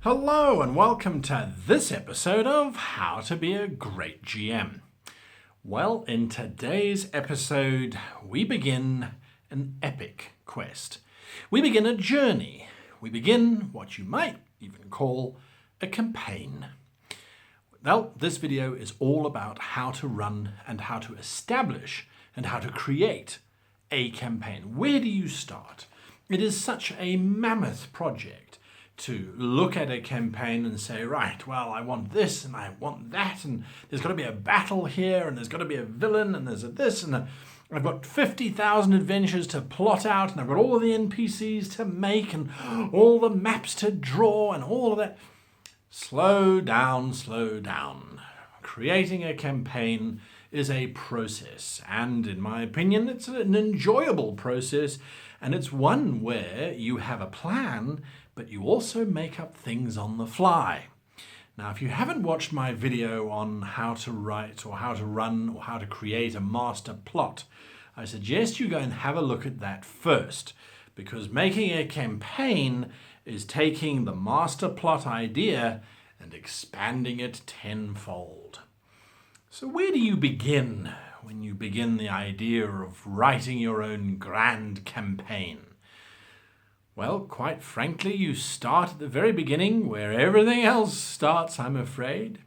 Hello and welcome to this episode of How to Be a Great GM. Well, in today's episode, we begin an epic quest. We begin a journey. We begin what you might even call a campaign. Well, this video is all about how to run and how to establish and how to create a campaign. Where do you start? It is such a mammoth project to look at a campaign and say, right, well, I want this and I want that, and there's got to be a battle here, and there's got to be a villain, and there's a this, and I've got 50,000 adventures to plot out, and I've got all of the NPCs to make, and all the maps to draw, and all of that. Slow down, slow down. Creating a campaign is a process, and in my opinion, it's an enjoyable process, and it's one where you have a plan, but you also make up things on the fly. Now, if you haven't watched my video on how to write or how to run or how to create a master plot, I suggest you go and have a look at that first, because making a campaign is taking the master plot idea and expanding it tenfold. So where do you begin when you begin the idea of writing your own grand campaign? Well, quite frankly, you start at the very beginning where everything else starts, I'm afraid.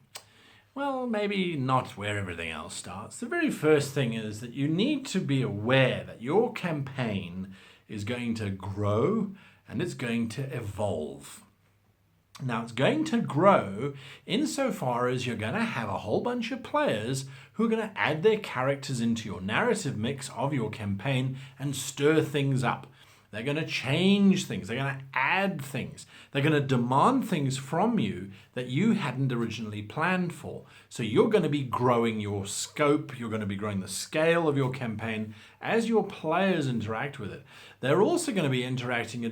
Well, maybe not where everything else starts. The very first thing is that you need to be aware that your campaign is going to grow and it's going to evolve. Now, it's going to grow insofar as you're going to have a whole bunch of players who are going to add their characters into your narrative mix of your campaign and stir things up. They're going to change things. They're going to add things. They're going to demand things from you that you hadn't originally planned for. So you're going to be growing your scope. You're going to be growing the scale of your campaign as your players interact with it. They're also going to be interacting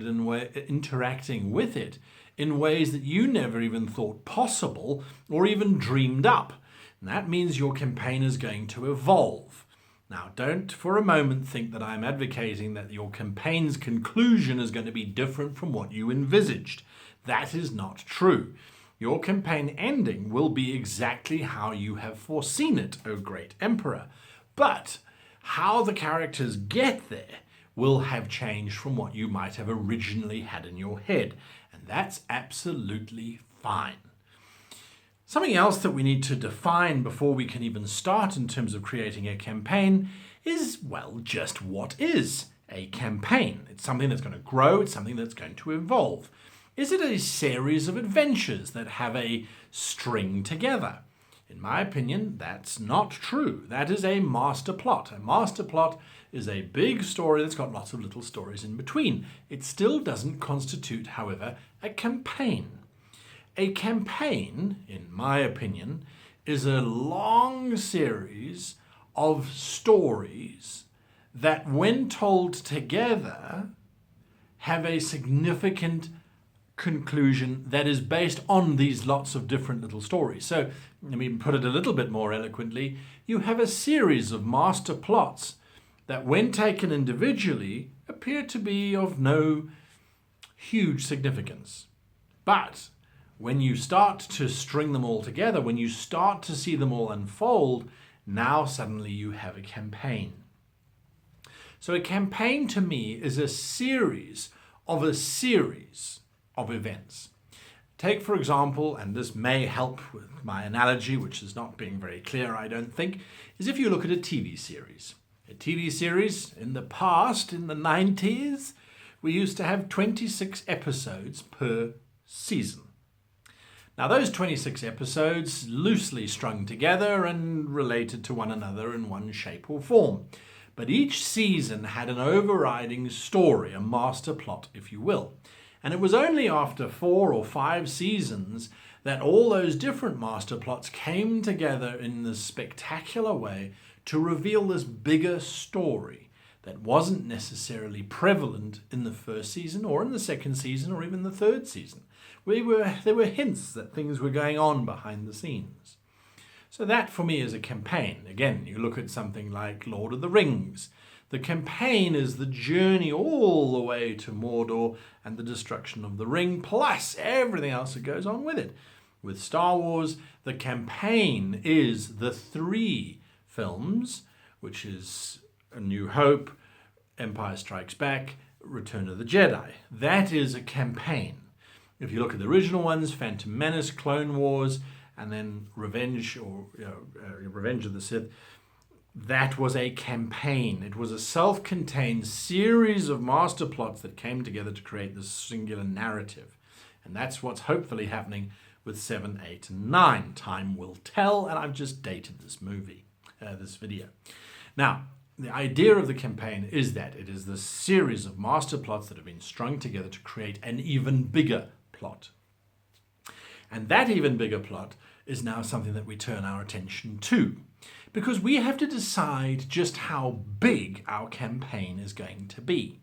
with it in ways that you never even thought possible or even dreamed up. And that means your campaign is going to evolve. Now, don't for a moment think that I'm advocating that your campaign's conclusion is going to be different from what you envisaged. That is not true. Your campaign ending will be exactly how you have foreseen it, O great Emperor. But how the characters get there will have changed from what you might have originally had in your head. And that's absolutely fine. Something else that we need to define before we can even start in terms of creating a campaign is, well, just what is a campaign? It's something that's going to grow, it's something that's going to evolve. Is it a series of adventures that have a string together? In my opinion, that's not true. That is a master plot. A master plot is a big story that's got lots of little stories in between. It still doesn't constitute, however, a campaign. A campaign, in my opinion, is a long series of stories that, when told together, have a significant conclusion that is based on these lots of different little stories. So, let me put it a little bit more eloquently. You have a series of master plots that, when taken individually, appear to be of no huge significance. But when you start to string them all together, when you start to see them all unfold, now suddenly you have a campaign. So a campaign to me is a series of events. Take, for example, and this may help with my analogy, which is not being very clear, I don't think, is if you look at a TV series. A TV series in the past, in the 90s, we used to have 26 episodes per season. Now, those 26 episodes loosely strung together and related to one another in one shape or form. But each season had an overriding story, a master plot, if you will. And it was only after 4 or 5 seasons that all those different master plots came together in this spectacular way to reveal this bigger story that wasn't necessarily prevalent in the first season or in the second season or even the third season. There were hints that things were going on behind the scenes. So that for me is a campaign. Again, you look at something like Lord of the Rings. The campaign is the journey all the way to Mordor and the destruction of the ring, plus everything else that goes on with it. With Star Wars, the campaign is the 3 films, which is A New Hope, Empire Strikes Back, Return of the Jedi. That is a campaign. If you look at the original ones, Phantom Menace, Clone Wars, and then Revenge of the Sith, that was a campaign. It was a self-contained series of master plots that came together to create this singular narrative. And that's what's hopefully happening with 7, 8, and 9. Time will tell, and I've just dated this video. Now, the idea of the campaign is that it is the series of master plots that have been strung together to create an even bigger plot. And that even bigger plot is now something that we turn our attention to, because we have to decide just how big our campaign is going to be.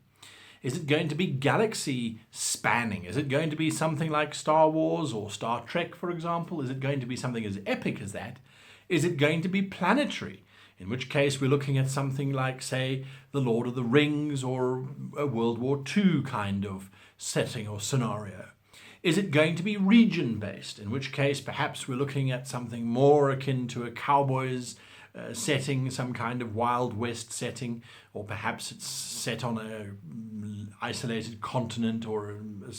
Is it going to be galaxy spanning? Is it going to be something like Star Wars or Star Trek, for example? Is it going to be something as epic as that? Is it going to be planetary? In which case we're looking at something like, say, The Lord of the Rings or a World War II kind of setting or scenario. Is it going to be region-based? In which case perhaps we're looking at something more akin to a cowboys setting, some kind of Wild West setting, or perhaps it's set on a isolated continent or a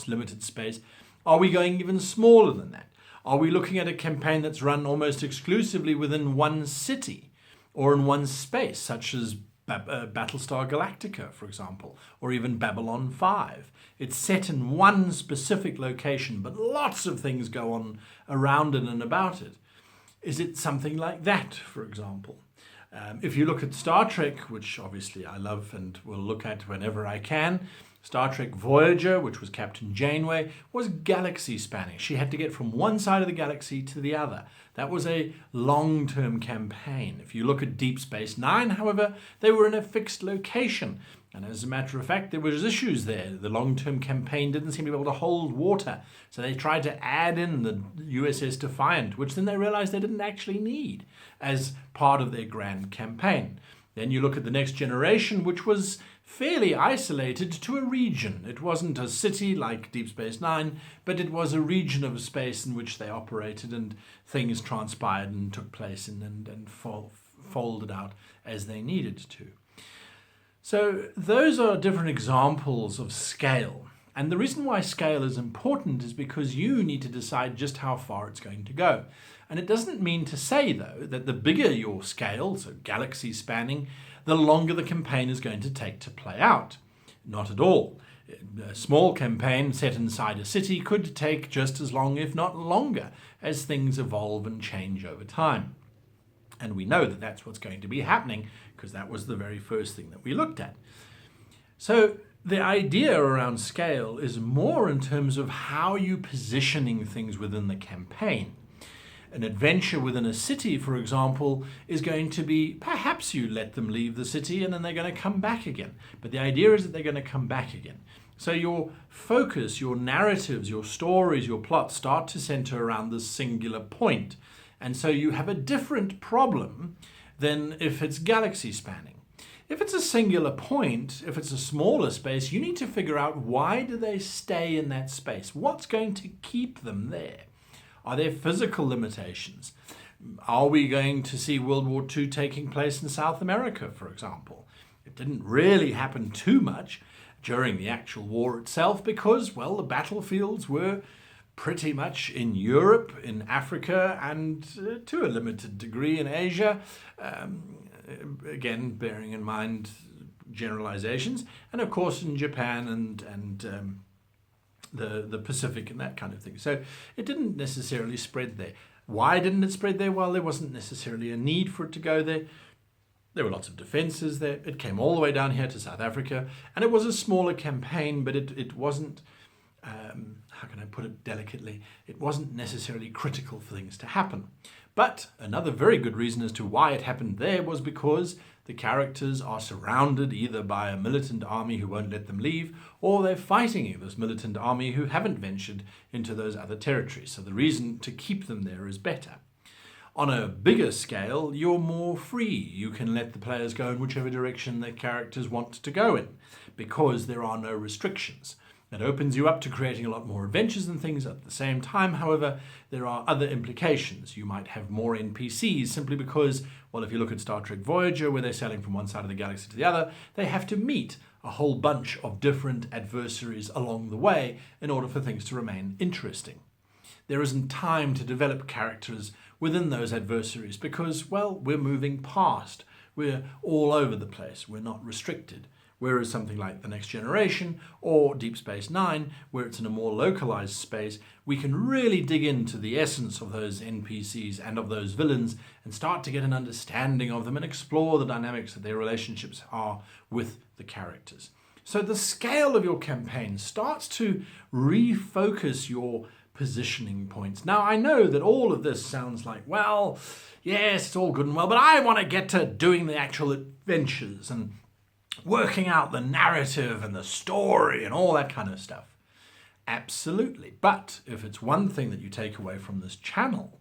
limited space. Are we going even smaller than that? Are we looking at a campaign that's run almost exclusively within one city or in one space, such as Battlestar Galactica, for example, or even Babylon 5? It's set in one specific location, but lots of things go on around it and about it. Is it something like that, for example? If you look at Star Trek, which obviously I love and will look at whenever I can, Star Trek Voyager, which was Captain Janeway, was galaxy spanning. She had to get from one side of the galaxy to the other. That was a long-term campaign. If you look at Deep Space Nine, however, they were in a fixed location. And as a matter of fact, there was issues there. The long-term campaign didn't seem to be able to hold water. So they tried to add in the USS Defiant, which then they realized they didn't actually need as part of their grand campaign. Then you look at the Next Generation, which was fairly isolated to a region. It wasn't a city like Deep Space Nine, but it was a region of space in which they operated, and things transpired and took place and folded out as they needed to. So those are different examples of scale. And the reason why scale is important is because you need to decide just how far it's going to go. And it doesn't mean to say, though, that the bigger your scale, so galaxy spanning, the longer the campaign is going to take to play out. Not at all. A small campaign set inside a city could take just as long, if not longer, as things evolve and change over time. And we know that that's what's going to be happening because that was the very first thing that we looked at. So the idea around scale is more in terms of how you're positioning things within the campaign. An adventure within a city, for example, is going to be, perhaps you let them leave the city and then they're going to come back again. But the idea is that they're going to come back again. So your focus, your narratives, your stories, your plots start to center around this singular point. And so you have a different problem than if it's galaxy spanning. If it's a singular point, if it's a smaller space, you need to figure out, why do they stay in that space? What's going to keep them there? Are there physical limitations? Are we going to see World War II taking place in South America, for example? It didn't really happen too much during the actual war itself because, well, the battlefields were pretty much in Europe, in Africa, and to a limited degree in Asia. Again, bearing in mind generalizations, and of course in Japan and the Pacific and that kind of thing. So it didn't necessarily spread there. Why didn't it spread there? Well, there wasn't necessarily a need for it to go there. There were lots of defenses there. It came all the way down here to South Africa, and it was a smaller campaign, but it wasn't, how can I put it delicately, it wasn't necessarily critical for things to happen. But another very good reason as to why it happened there was because the characters are surrounded either by a militant army who won't let them leave, or they're fighting this militant army who haven't ventured into those other territories. So the reason to keep them there is better. On a bigger scale, you're more free. You can let the players go in whichever direction their characters want to go in, because there are no restrictions. It opens you up to creating a lot more adventures and things. At the same time, however, there are other implications. You might have more NPCs simply because, well, if you look at Star Trek Voyager, where they're sailing from one side of the galaxy to the other, they have to meet a whole bunch of different adversaries along the way in order for things to remain interesting. There isn't time to develop characters within those adversaries because, well, we're moving past. We're all over the place. We're not restricted. Whereas something like The Next Generation or Deep Space Nine, where it's in a more localized space, we can really dig into the essence of those NPCs and of those villains and start to get an understanding of them and explore the dynamics that their relationships are with the characters. So the scale of your campaign starts to refocus your positioning points. Now, I know that all of this sounds like, well, yes, it's all good and well, but I want to get to doing the actual adventures and working out the narrative and the story and all that kind of stuff. Absolutely. But if it's one thing that you take away from this channel,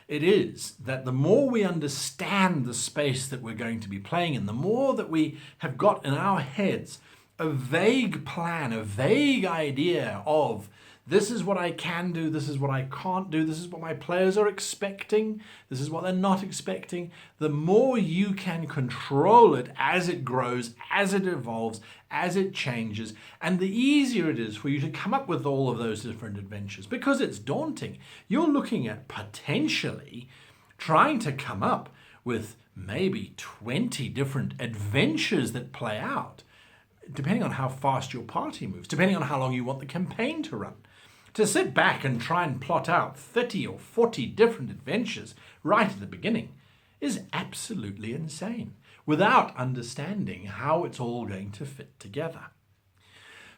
it is that the more we understand the space that we're going to be playing in, the more that we have got in our heads a vague plan, a vague idea of this is what I can do, this is what I can't do, this is what my players are expecting, this is what they're not expecting. The more you can control it as it grows, as it evolves, as it changes, and the easier it is for you to come up with all of those different adventures, because it's daunting. You're looking at potentially trying to come up with maybe 20 different adventures that play out, depending on how fast your party moves, depending on how long you want the campaign to run. To sit back and try and plot out 30 or 40 different adventures right at the beginning is absolutely insane, without understanding how it's all going to fit together.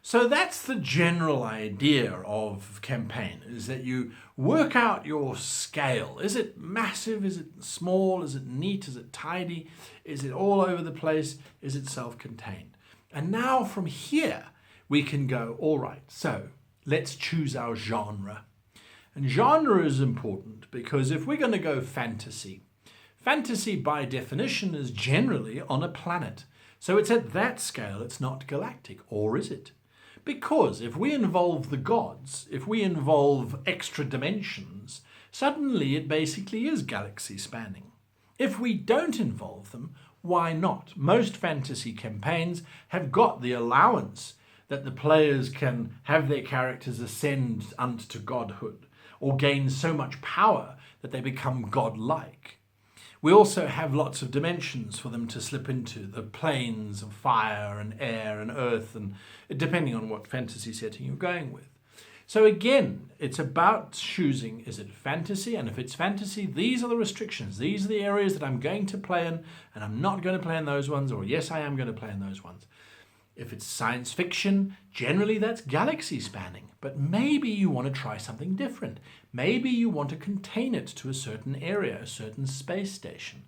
So that's the general idea of campaign, is that you work out your scale. Is it massive? Is it small? Is it neat? Is it tidy? Is it all over the place? Is it self-contained? And now from here, we can go, all right, so let's choose our genre. And genre is important because if we're going to go fantasy, fantasy by definition is generally on a planet. So it's at that scale, it's not galactic, or is it? Because if we involve the gods, if we involve extra dimensions, suddenly it basically is galaxy spanning. If we don't involve them, why not? Most fantasy campaigns have got the allowance that the players can have their characters ascend unto godhood or gain so much power that they become godlike. We also have lots of dimensions for them to slip into, the planes of fire and air and earth, and depending on what fantasy setting you're going with. So again, it's about choosing, is it fantasy? And if it's fantasy, these are the restrictions. These are the areas that I'm going to play in, and I'm not going to play in those ones, or yes, I am going to play in those ones. If it's science fiction, generally that's galaxy spanning, but maybe you want to try something different. Maybe you want to contain it to a certain area, a certain space station.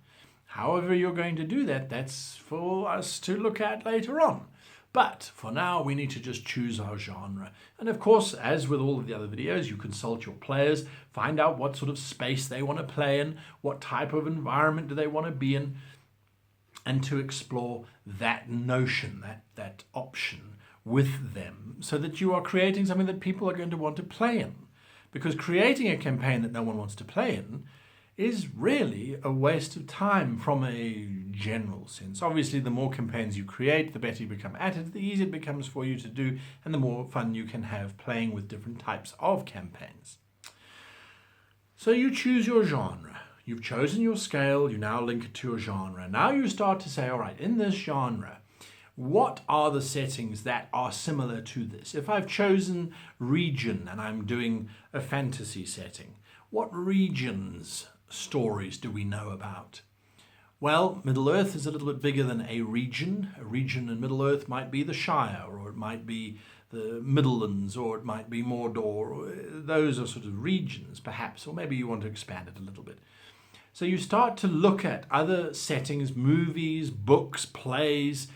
However you're going to do that, that's for us to look at later on. But for now, we need to just choose our genre. And of course, as with all of the other videos, you consult your players, find out what sort of space they want to play in, what type of environment do they want to be in, and to explore that notion, that option with them, so that you are creating something that people are going to want to play in. Because creating a campaign that no one wants to play in is really a waste of time from a general sense. Obviously, the more campaigns you create, the better you become at it, the easier it becomes for you to do, and the more fun you can have playing with different types of campaigns. So you choose your genre. You've chosen your scale, you now link it to your genre. Now you start to say, all right, in this genre, what are the settings that are similar to this? If I've chosen region and I'm doing a fantasy setting, what regions' stories do we know about? Well, Middle-earth is a little bit bigger than a region. A region in Middle-earth might be the Shire, or it might be the Midlands, or it might be Mordor. Those are sort of regions, perhaps, or maybe you want to expand it a little bit. So you start to look at other settings, movies, books, plays,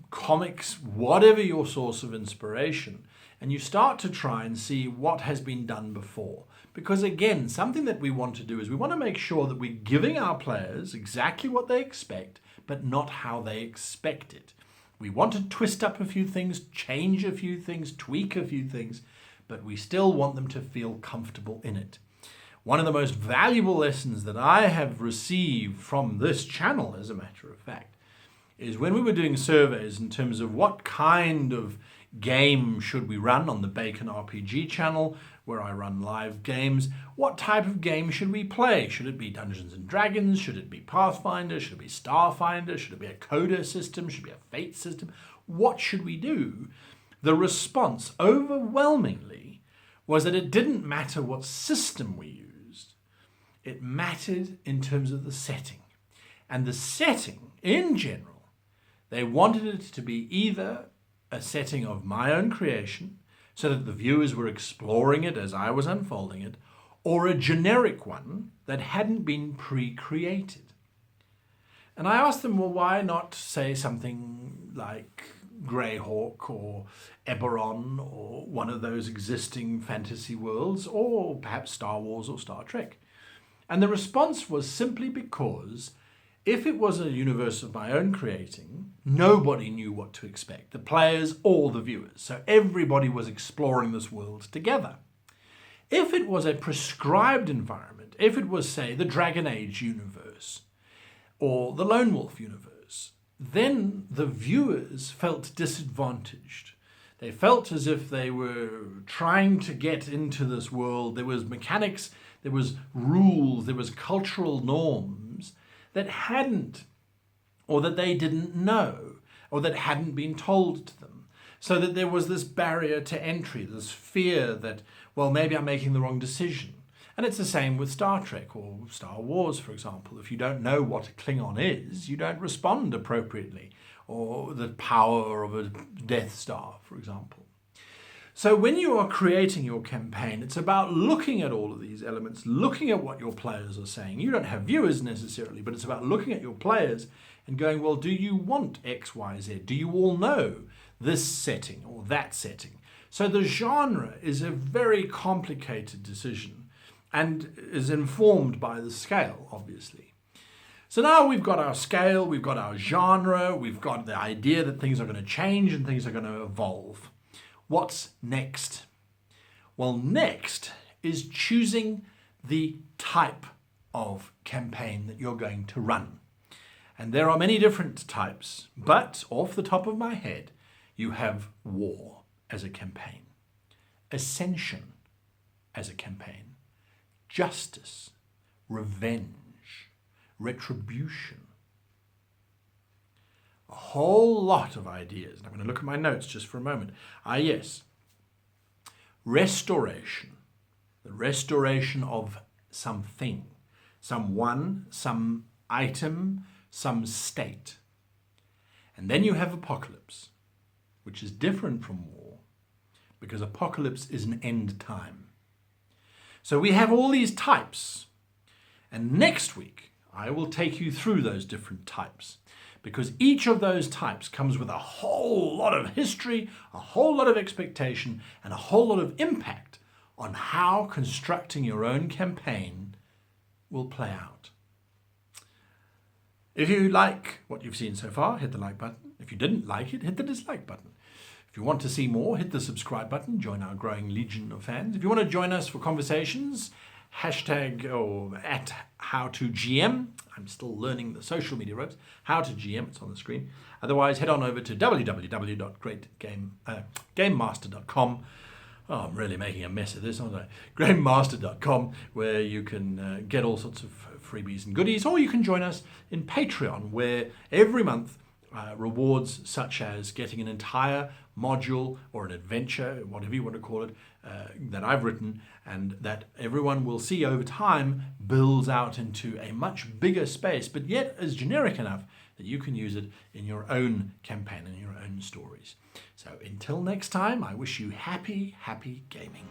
comics, whatever your source of inspiration, and you start to try and see what has been done before. Because again, something that we want to do is we want to make sure that we're giving our players exactly what they expect, but not how they expect it. We want to twist up a few things, change a few things, tweak a few things, but we still want them to feel comfortable in it. One of the most valuable lessons that I have received from this channel, as a matter of fact, is when we were doing surveys in terms of what kind of game should we run on the Bacon RPG channel, where I run live games. What type of game should we play? Should it be Dungeons and Dragons? Should it be Pathfinder? Should it be Starfinder? Should it be a Coda system? Should it be a Fate system? What should we do? The response overwhelmingly was that it didn't matter what system we used. It mattered in terms of the setting. And the setting, in general, they wanted it to be either a setting of my own creation, so that the viewers were exploring it as I was unfolding it, or a generic one that hadn't been pre-created. And I asked them, well, why not say something like Greyhawk or Eberron or one of those existing fantasy worlds, or perhaps Star Wars or Star Trek? And the response was simply because if it was a universe of my own creating, nobody knew what to expect, the players or the viewers. So everybody was exploring this world together. If it was a prescribed environment, if it was, say, the Dragon Age universe or the Lone Wolf universe, then the viewers felt disadvantaged. They felt as if they were trying to get into this world. There was mechanics, there was rules, there was cultural norms that hadn't, or that they didn't know, or that hadn't been told to them. So that there was this barrier to entry, this fear that, well, maybe I'm making the wrong decision. And it's the same with Star Trek or Star Wars, for example. If you don't know what a Klingon is, you don't respond appropriately, or the power of a Death Star, for example. So when you are creating your campaign, it's about looking at all of these elements, looking at what your players are saying. You don't have viewers necessarily, but it's about looking at your players and going, well, do you want X, Y, Z? Do you all know this setting or that setting? So the genre is a very complicated decision and is informed by the scale, obviously. So now we've got our scale, we've got our genre, we've got the idea that things are going to change and things are going to evolve. What's next? Well, next is choosing the type of campaign that you're going to run. And there are many different types, but off the top of my head, you have war as a campaign, ascension as a campaign, justice, revenge, retribution. A whole lot of ideas. And I'm going to look at my notes just for a moment. Yes. Restoration. The restoration of something. Someone, some item, some state. And then you have apocalypse, which is different from war, because apocalypse is an end time. So we have all these types. And next week, I will take you through those different types, because each of those types comes with a whole lot of history, a whole lot of expectation, and a whole lot of impact on how constructing your own campaign will play out. If you like what you've seen so far, hit the like button. If you didn't like it, hit the dislike button. If you want to see more, hit the subscribe button, join our growing legion of fans. If you want to join us for conversations, hashtag or at @HowToGM. I'm still learning the social media ropes. HowToGM, it's on the screen. Otherwise, head on over to www.greatgamemaster.com. Oh, I'm really making a mess of this, aren't I? Gamemaster.com, where you can get all sorts of freebies and goodies, or you can join us in Patreon, where every month rewards such as getting an entire module or an adventure, whatever you want to call it, that I've written, and that everyone will see over time builds out into a much bigger space, but yet is generic enough that you can use it in your own campaign and your own stories. So until next time, I wish you happy gaming.